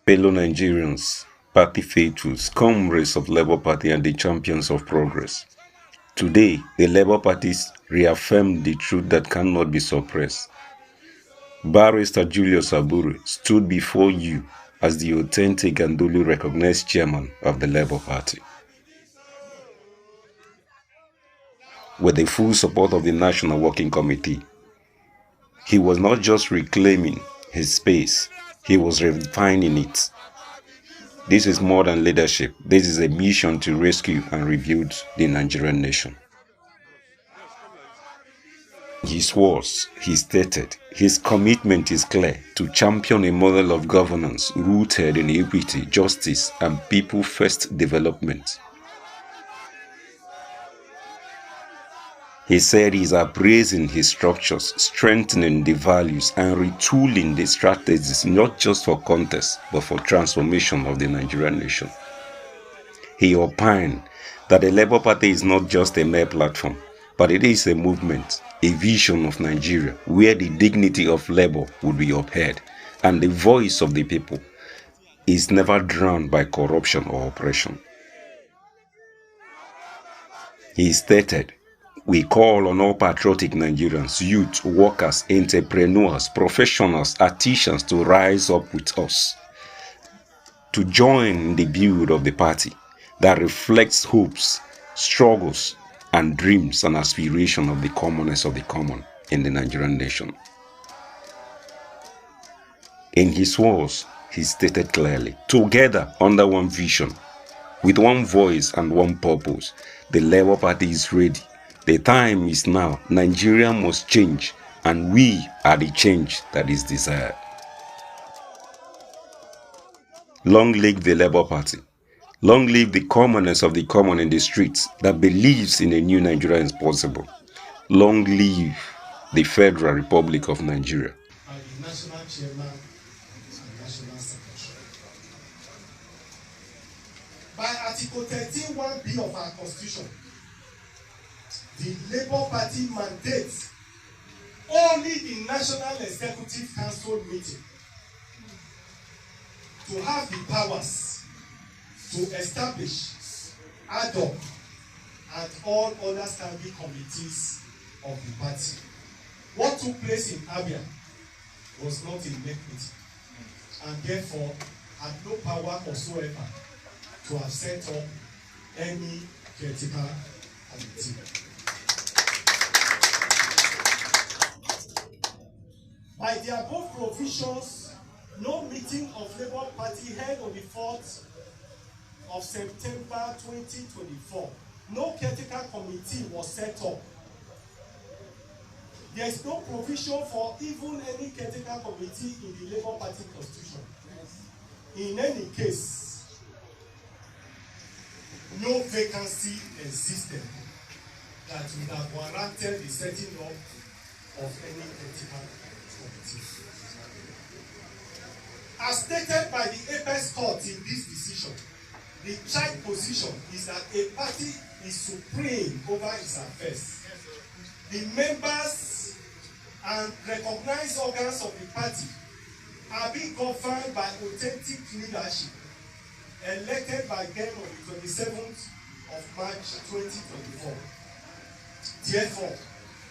Fellow Nigerians, party faithfuls, comrades of Labour Party and the champions of progress. Today, the Labour Parties reaffirmed the truth that cannot be suppressed. Barrister Julius Abure stood before you as the authentic and duly recognized chairman of the Labour Party. With the full support of the National Working Committee, he was not just reclaiming his space, he was redefining it. This is more than leadership. This is a mission to rescue and rebuild the Nigerian nation. His words, he stated, his commitment is clear to champion a model of governance rooted in equity, justice, and people-first development. He said he is appraising his structures, strengthening the values, and retooling the strategies not just for contest, but for transformation of the Nigerian nation. He opined that the Labour Party is not just a mere platform, but it is a movement, a vision of Nigeria where the dignity of labor would be upheld and the voice of the people is never drowned by corruption or oppression. He stated, "We call on all patriotic Nigerians, youth, workers, entrepreneurs, professionals, artisans to rise up with us, to join the build of the party that reflects hopes, struggles, and dreams and aspirations of the commoners of the common in the Nigerian nation." In his words, he stated clearly, "Together under one vision, with one voice and one purpose, the Labour Party is ready. The time is now. Nigeria must change, and we are the change that is desired." Long live the Labour Party. Long live the commoners of the common in the streets that believes in a new Nigeria is possible. Long live the Federal Republic of Nigeria. And the National Chairman and National Secretary. By Article 13(1)(b) of our Constitution, the Labour Party mandates only the National Executive Council meeting to have the powers to establish ad hoc and all other standing committees of the party. What took place in Abure was not in equity, and therefore had no power whatsoever to have set up any critical committee. By the above provisions, no meeting of Labour Party held on the 4th of September 2024. No caretaker committee was set up. There is no provision for even any caretaker committee in the Labour Party constitution. In any case, no vacancy existed that would have warranted the setting up of any caretaker committee. As stated by the apex court in this decision, the child position is that a party is supreme over its affairs. The members and recognized organs of the party are being governed by authentic leadership elected by them on the 27th of March 2024. Therefore,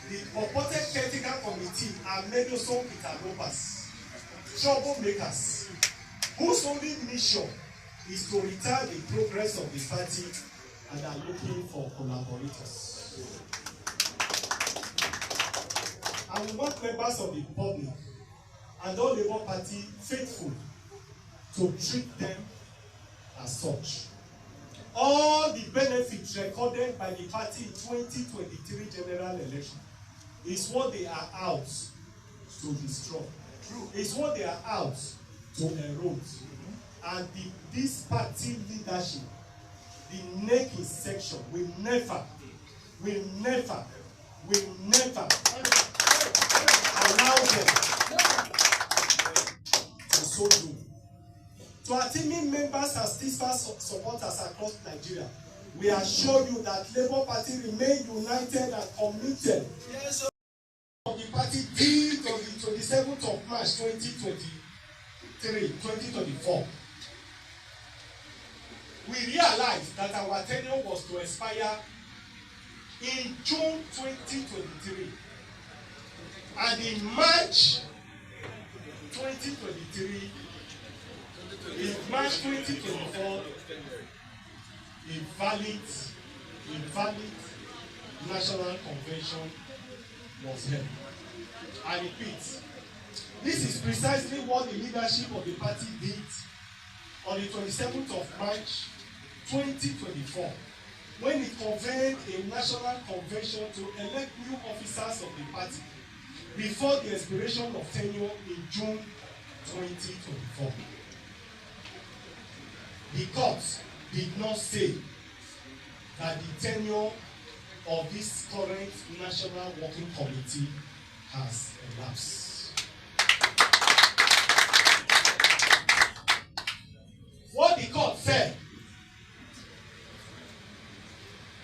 the purported caretaker committee are meddlesome interlopers, troublemakers, whose only mission is to retard the progress of the party and are looking for collaborators. I will want members of the public and all Labour Party faithful to treat them as such. All the benefits recorded by the party in 2023 general election is what they are out to destroy. Is what they are out to erode. And this party leadership, the naked section, will never allow them to so do. To our teaming members and steadfast supporters across Nigeria, we assure you that Labour Party remain united and committed. Yes, of the party did on the 27th of March 2024. we realized that our tenure was to expire in June 2023. And in March 2023, in March 2024, a valid national convention was held. I repeat, this is precisely what the leadership of the party did on the 27th of March 2024, when it convened a national convention to elect new officers of the party before the expiration of tenure in June 2024. The court did not say that the tenure of this current National Working Committee has elapsed. What the court said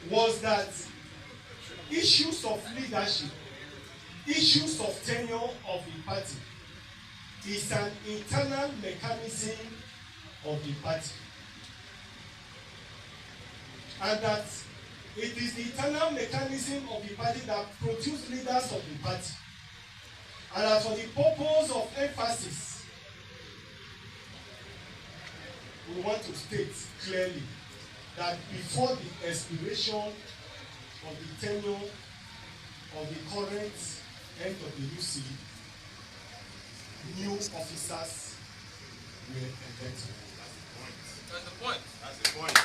was that issues of leadership, issues of tenure of the party is an internal mechanism of the party, and that it is the internal mechanism of the party that produces leaders of the party, and that for the purpose of emphasis, we want to state clearly that before the expiration of the tenure of the current NWC, new officers were elected. That's the point. That's the point.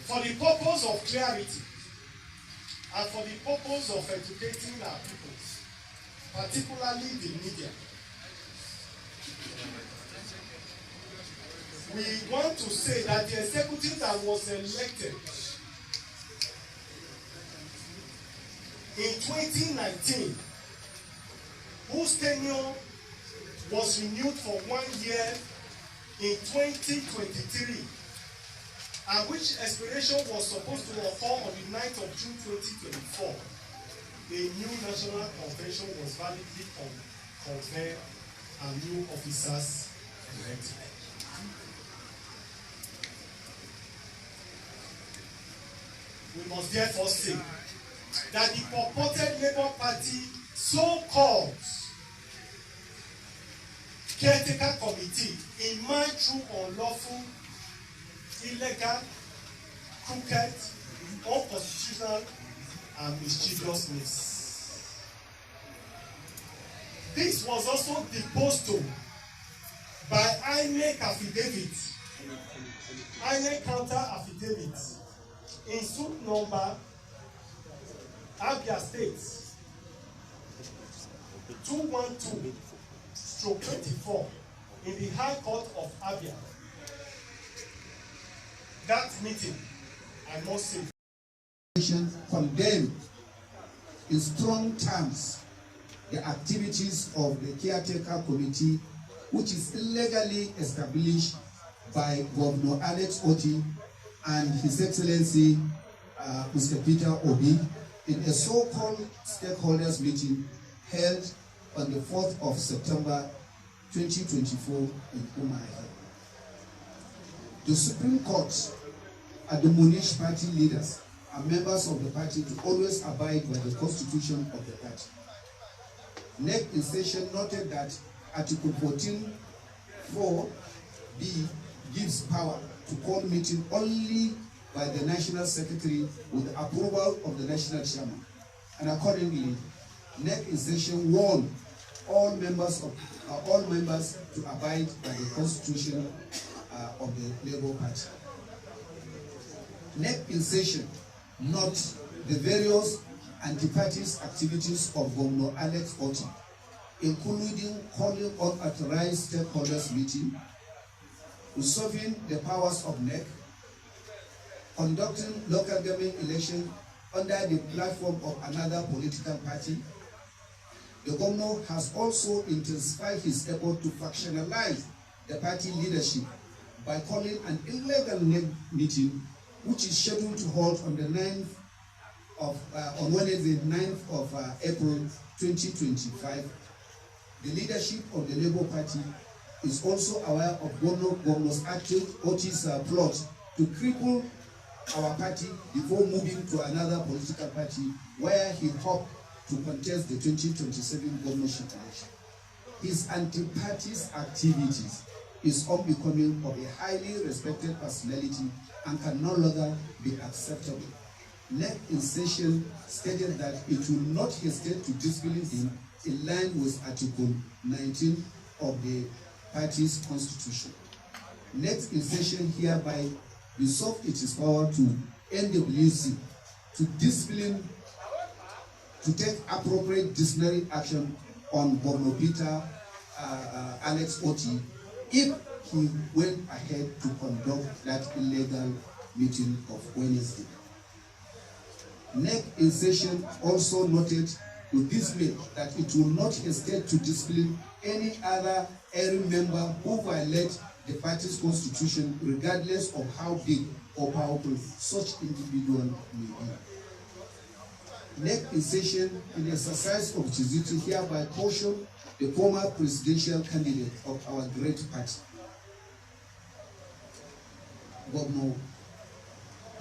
For the purpose of clarity and for the purpose of educating our people, particularly the media, we want to say that the executive that was elected in 2019, whose tenure was renewed for 1 year in 2023, and which expiration was supposed to occur on the 9th of June 2024, a new national convention was validly convened and new officers elected. We must therefore say that the purported Labour Party so-called caretaker committee emerged through unlawful, illegal, crooked, unconstitutional, and mischievous means. This was also deposed to by INEC affidavit, INEC counter affidavit in suit number Abure State 212/24 in the High Court of Abure. That meeting, I must say, condemned in strong terms the activities of the caretaker committee, which is illegally established by Governor Alex Otti and His Excellency Mr. Peter Obi in a so-called stakeholders meeting held on the 4th of September 2024 in Umuahia. The Supreme Court admonished party leaders and members of the party to always abide by the constitution of the party. NEC in session noted that Article 14(4)(b) gives power to call meeting only by the National Secretary with the approval of the National Chairman. And accordingly, NEC in session warned all members to abide by the constitution of the Labour Party. NEC in session note the various anti-parties activities of Governor Alex Otti, including calling unauthorized stakeholders meeting, usurping the powers of NEC, conducting local government election under the platform of another political party. The governor has also intensified his effort to factionalize the party leadership by calling an illegal meeting, which is scheduled to hold on the 9th of on Wednesday, 9th of April 2025 The leadership of the Labour Party is also aware of Governor's Otis' plot to cripple our party before moving to another political party where he hoped to contest the 2027 governorship election. His anti-party's activities is unbecoming of a highly respected personality and can no longer be acceptable. NEC in session stated that it will not hesitate to discipline him in line with Article 19 of the party's constitution. NEC in session hereby resolved its power to NWC to discipline, to take appropriate disciplinary action on Governor Peter Alex Oti if he went ahead to conduct that illegal meeting of Wednesday. NEC in session also noted with dismay that it will not hesitate to discipline any other erring member who violates the party's constitution, regardless of how big or powerful such individual may be. NEC in session, in exercise of its duty, hereby caution the former presidential candidate of our great party, Governor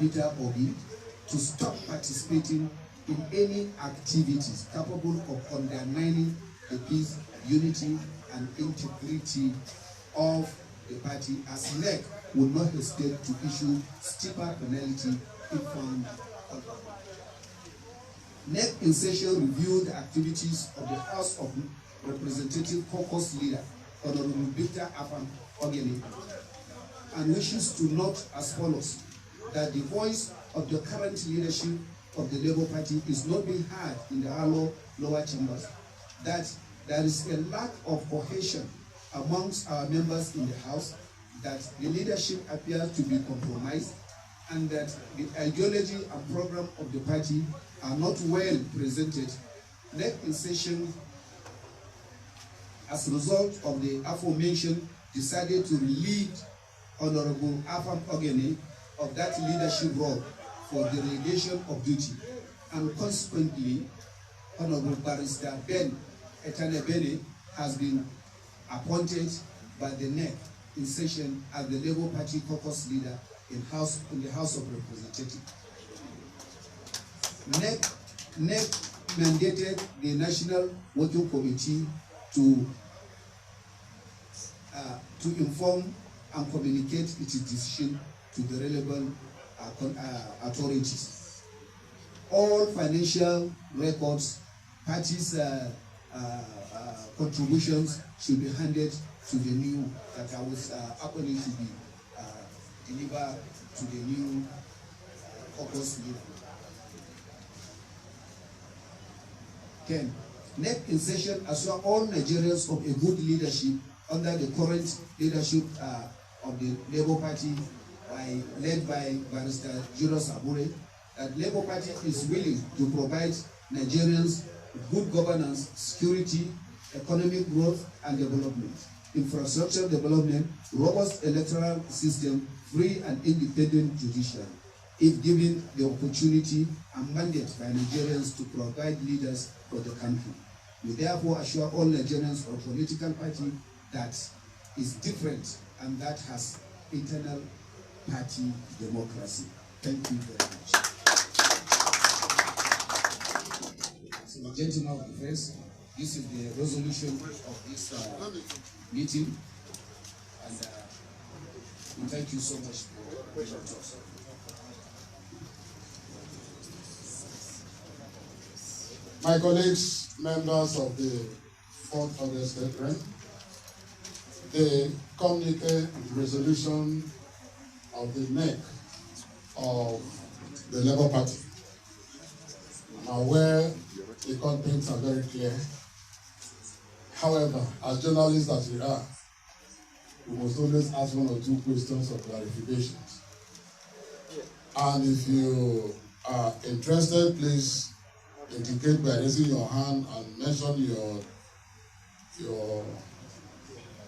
Peter Obi, to stop participating in any activities capable of undermining the peace, unity, and integrity of the party, as NEC will not hesitate to issue steeper penalty if found culpable. NEC in session reviewed the activities of the House of Representative Caucus leader, Honorable Victor Afam Ogene, and wishes to note as follows: that the voice of the current leadership of the Labour Party is not being heard in the lower chambers, that there is a lack of cohesion amongst our members in the House, that the leadership appears to be compromised, and that the ideology and program of the party are not well presented. NEC in session, as a result of the aforementioned, decided to relieve Honorable Afam Ogene of that leadership role for delegation of duty, and consequently, Honorable Barrister Ben Etanebene has been appointed by the NEC in session as the Labour Party caucus leader in the House of Representatives. NEC mandated the National Working Committee to inform and communicate its decision to the relevant authorities. All financial records, parties' contributions should be handed to the new, that I was actually to be delivered to the new caucus leader. 10. NEC in session assure all Nigerians of a good leadership under the current leadership of the Labour Party, led by Barrister Julius Abure, that Labour Party is willing to provide Nigerians good governance, security, economic growth and development, infrastructure development, robust electoral system, free and independent judiciary, if given the opportunity and mandate by Nigerians to provide leaders for the country. We therefore assure all Nigerians of political party that is different and that has internal party democracy. Thank you very much. So, gentlemen of the press, this is the resolution of this meeting, and we thank you so much for your talk. My colleagues, members of the 4th August Gathering, the communique resolution of the NEC of the Labour Party. I'm aware the contents are very clear. However, as journalists that we are, we must always ask one or two questions of clarifications. And if you are interested, please indicate by raising your hand and mention your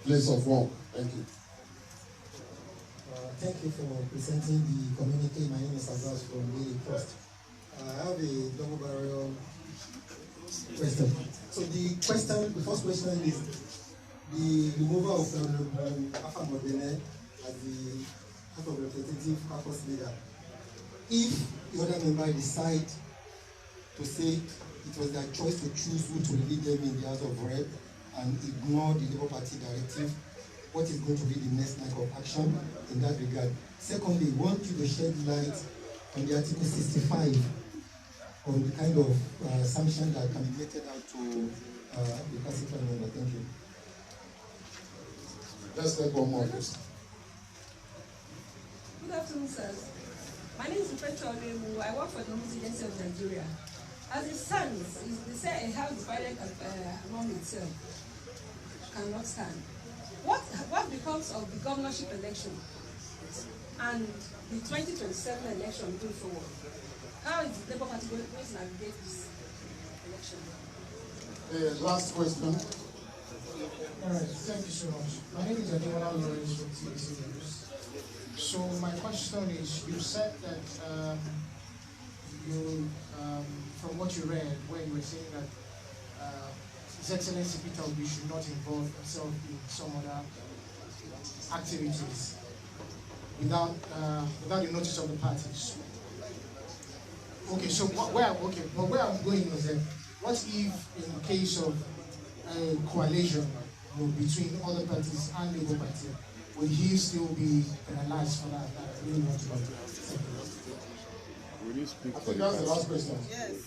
place of work. Thank you. Thank you for presenting the communique. My name is Azaz from Daily Trust. I have a double barrel question. So the first question is the removal of Alpha Modene as the House of Representative caucus leader. If the other member decide to say it was their choice to choose who to lead them in the House of Rep and ignore the Labour Party directive, what is going to be the next line of action in that regard? Secondly, I want you to shed light on the Article 65 on the kind of sanction that can be meted out to the classified member. Thank you. Let's take one more question. Good afternoon, sirs. My name is Petra Olemu. I work for the News Agency of Nigeria. As it stands, they say a house divided among itself cannot stand. What becomes of the governorship election and the 2027 election going forward? How is the Labour Party going to navigate this election? Last question. All right, thank you so much. My name is Ademola Lawrence from TBC News. So my question is, you said that from what you read, when you were saying that His Excellency Peter Obi should not involve himself in some other activities without the notice of the parties. Okay, so where I'm going is that what if in case of a coalition between other parties and the Labour Party, would he still be penalized for that? I really want to know. Will you speak for that's the last question. Yes.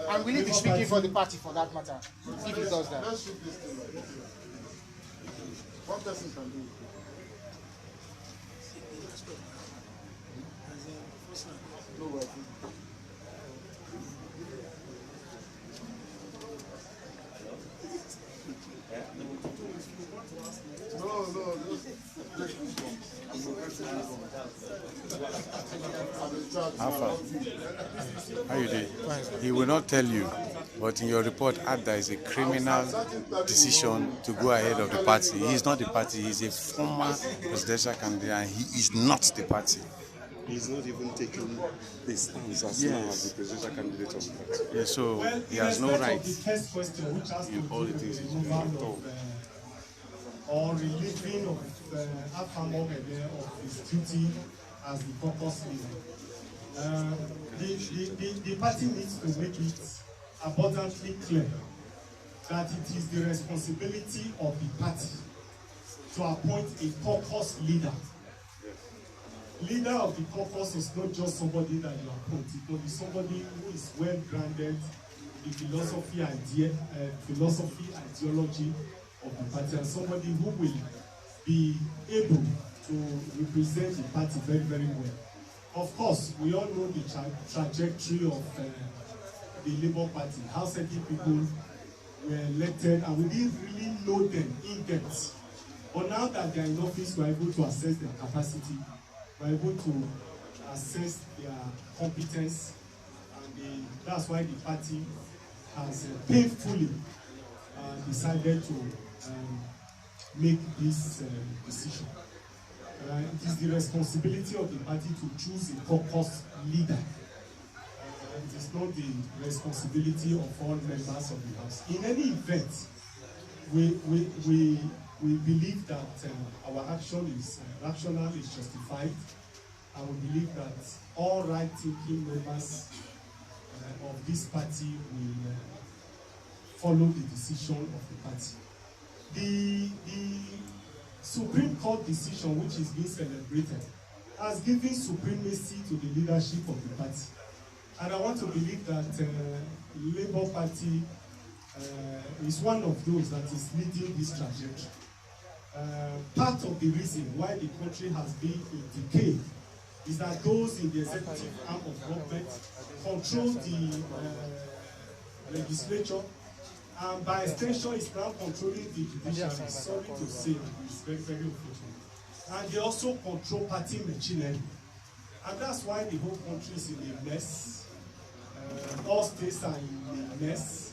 And will he be speaking for the party for that matter, if he does that? Let's shoot this thing right here. One person can do it. No way. Alpha, how you doing? He will not tell you, but in your report, add there is a criminal decision to go ahead of the party. He is not the party, he is a former presidential candidate and he is not the party. He's not even taking the stance as now as the presidential candidate of the party. Yeah, so Well, he has no right the first question, which has in all the things he's doing. Or relieving of Alpha Modene of his duty as the caucus leader. The party needs to make it abundantly clear that it is the responsibility of the party to appoint a caucus leader. Leader of the caucus is not just somebody that you appoint, it will be somebody who is well grounded in the philosophy, ideology of the party, and somebody who will be able to represent the party very, very well. Of course, we all know the trajectory of the Labour Party, how certain people were elected, and we didn't really know them in depth. But now that they are in office, we are able to assess their capacity, we are able to assess their competence, and that's why the party has painfully decided to make this decision. It is the responsibility of the party to choose a caucus leader. It is not the responsibility of all members of the House. In any event, we believe that our action is rational, is justified, and we believe that all right-thinking members of this party will follow the decision of the party. The Supreme Court decision, which is being celebrated, has given supremacy to the leadership of the party. And I want to believe that Labour Party is one of those that is leading this trajectory. Part of the reason why the country has been in decay is that those in the executive arm of government control the legislature, and by extension is now controlling the judiciary. Sorry to say, it's very, very unfortunate. And they also control party machinery. And that's why the whole country is in a mess. All states are in a mess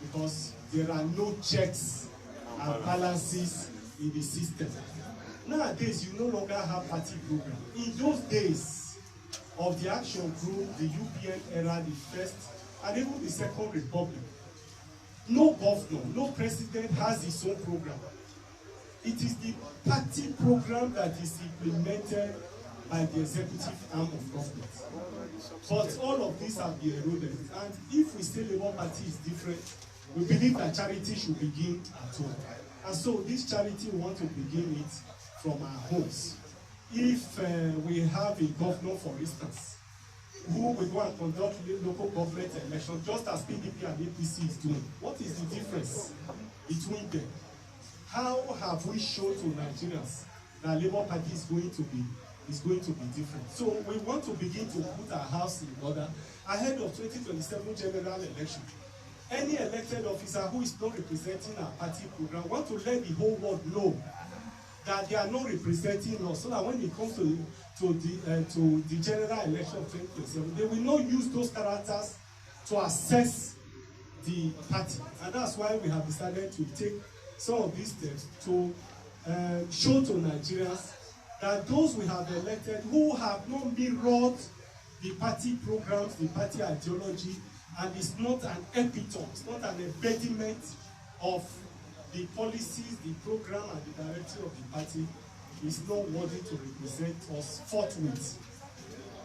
because there are no checks and balances in the system. Nowadays, you no longer have party program. In those days of the Action Group, the UPN era, the First, and even the Second Republic, no governor, no president has his own program. It is the party program that is implemented by the executive arm of government. But all of these have been eroded. And if we say Labour Party is different, we believe that charity should begin at home. And so this charity, we want to begin it from our homes. If we have a governor, for instance, who will go and conduct local government elections, just as PDP and APC is doing, what is the difference between them? How have we shown to Nigerians that Labour Party is going to be different? So we want to begin to put our house in order ahead of 2027 general election. Any elected officer who is not representing our party program want to let the whole world know that they are not representing us, so that when it comes to the general election of 2027, they will not use those characters to assess the party. And that's why we have decided to take some of these steps to show to Nigerians that those we have elected who have not mirrored the party programs, the party ideology, and it's not an epitome, it's not an embodiment of the policies, the program, and the direction of the party, is not worthy to represent us forthwith.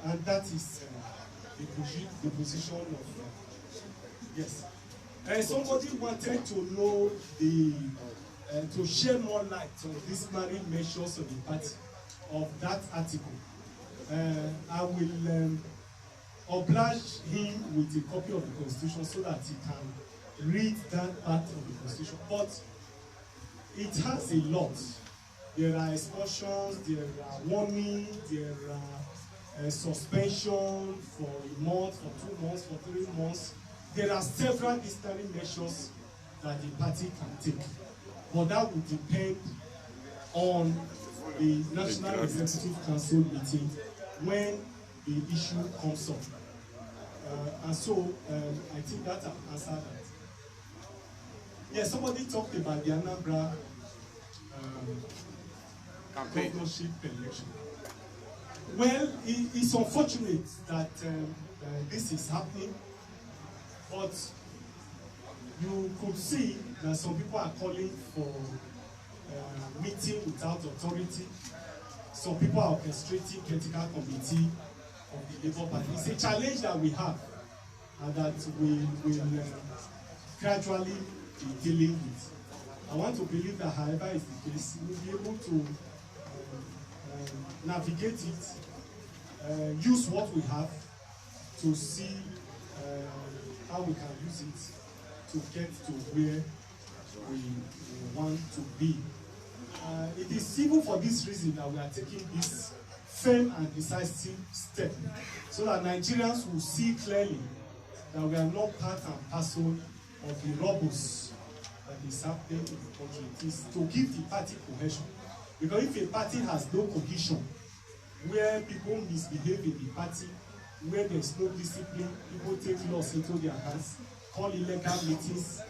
And that is the position of yes. Somebody wanted to know to share more light on these marine measures of the party, of that article. I will oblige him with a copy of the Constitution so that he can read that part of the Constitution. But it has a lot. There are expulsions, there are warnings, there are suspension for a month, for 2 months, for 3 months. There are several disciplinary measures that the party can take. But that will depend on the National Executive Council meeting when the issue comes up. And so I think that I've answered that. Yeah, somebody talked about the Anambra governorship election. Well, it's unfortunate that this is happening, but you could see that some people are calling for meeting without authority. Some people are orchestrating critical committee of the Labour Party. It's a challenge that we have and that we will gradually be dealing with. I want to believe that, however is the case, we'll be able to navigate it, use what we have to see how we can use it to get to where we want to be. It is even for this reason that we are taking this firm and decisive step, so that Nigerians will see clearly that we are not part and parcel of the rubbles that is happening in the country. It is to give the party cohesion. Because if a party has no cohesion, where people misbehave in the party, where there is no discipline, people take laws into their hands, call illegal meetings,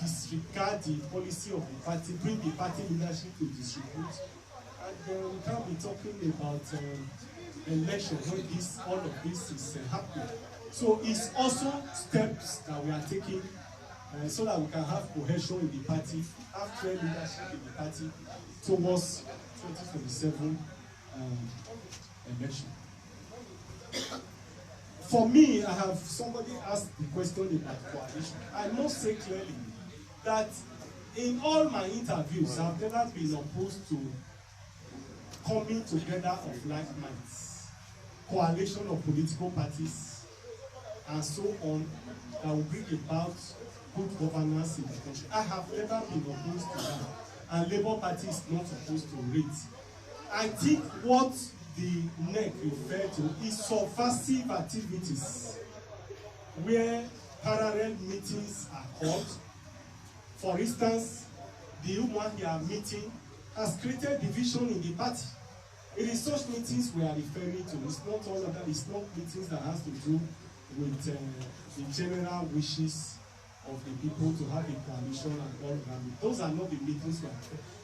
disregard the policy of the party, bring the party leadership to distribute, and we can't be talking about election when all of this is happening. So it's also steps that we are taking so that we can have cohesion in the party, have clear leadership in the party towards 2027 election. For me, somebody asked the question about coalition. I must say clearly that in all my interviews, I've never been opposed to coming together of like minds, coalition of political parties, and so on, that will bring about good governance in the country. I have never been opposed to that, and Labour Party is not opposed to it. I think what the NEC referred to is subversive activities, where parallel meetings are called. For instance, the Umuahia meeting has created division in the party. It is such meetings we are referring to. It's not all of that. It's not meetings that has to do with the general wishes of the people to have a coalition and all of that. Those are not the meetings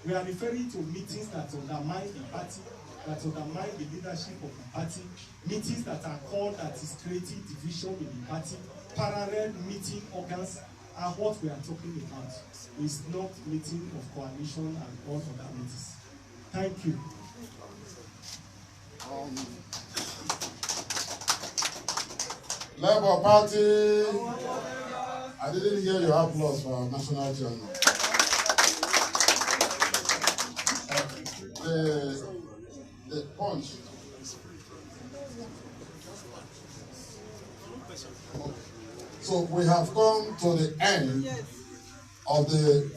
we are referring to. Meetings that undermine the party, that undermine the leadership of the party, meetings that are called that is creating division in the party, parallel meeting organs, And what we are talking about is not meeting of coalition and all other meetings. Thank you. Labour Party, I didn't hear your applause for our national journal. The punch. So we have come to the end of the